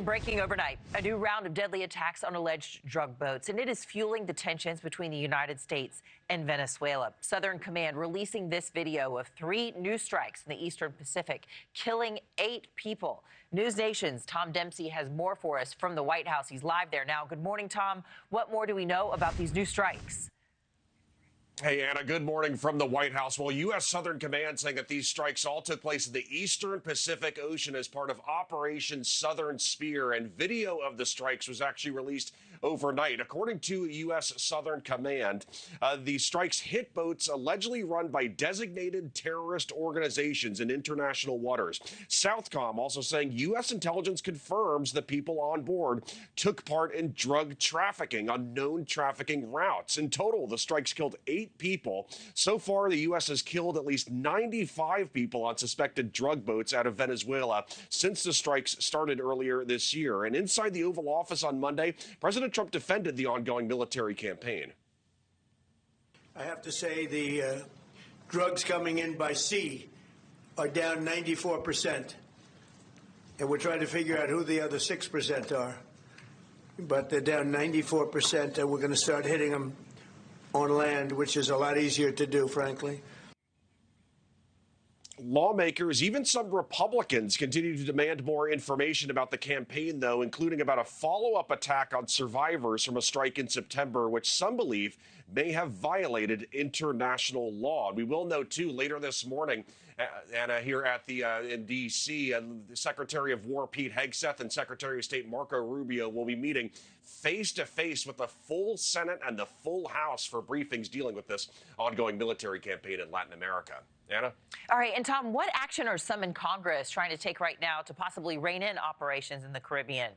Breaking overnight, a new round of deadly attacks on alleged drug boats, and it is fueling the tensions between the United States and Venezuela. Southern Command releasing this video of 3 new strikes in the Eastern Pacific, killing 8 people. NewsNation's Tom Dempsey has more for us from the White House. He's live there now. Good morning, Tom. What more do we know about these new strikes? Hey, Anna, good morning from the White House. Well, U.S. Southern Command saying that these strikes all took place in the Eastern Pacific Ocean as part of Operation Southern Spear, and video of the strikes was actually released overnight. According to U.S. Southern Command, the strikes hit boats allegedly run by designated terrorist organizations in international waters. Southcom also saying U.S. intelligence confirms the people on board took part in drug trafficking on known trafficking routes. In total, the strikes killed 8 people. So far, the U.S. has killed at least 95 people on suspected drug boats out of Venezuela since the strikes started earlier this year. And inside the Oval Office on Monday, President Trump defended the ongoing military campaign. I have to say the drugs coming in by sea are down 94%. And we're trying to figure out who the other 6% are. But they're down 94%, and we're going to start hitting them on land, which is a lot easier to do, frankly. Lawmakers, even some Republicans, continue to demand more information about the campaign, though, including about a follow-up attack on survivors from a strike in September, which some believe may have violated international law. And we will know, too, later this morning, Anna, here at the in D.C., the Secretary of War Pete Hegseth and Secretary of State Marco Rubio will be meeting face-to-face with the full Senate and the full House for briefings dealing with this ongoing military campaign in Latin America. Anna? All right, and Tom, what action are some in Congress trying to take right now to possibly rein in operations in the Caribbean?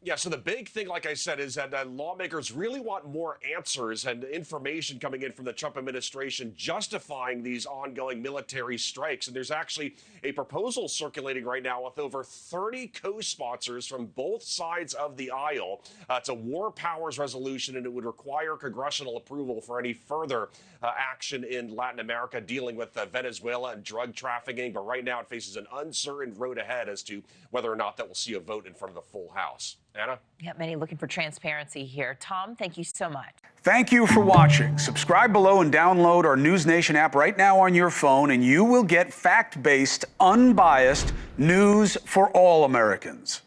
Yeah, so the big thing, like I said, is that lawmakers really want more answers and information coming in from the Trump administration justifying these ongoing military strikes. And there's actually a proposal circulating right now with over 30 co-sponsors from both sides of the aisle. It's a war powers resolution, and it would require congressional approval for any further action in Latin America dealing with Venezuela and drug trafficking. But right now it faces an uncertain road ahead as to whether or not that will see a vote in front of the full House. Anna? Yeah, many looking for transparency here. Tom, thank you so much. Thank you for watching. Subscribe below and download our NewsNation app right now on your phone, and you will get fact-based, unbiased news for all Americans.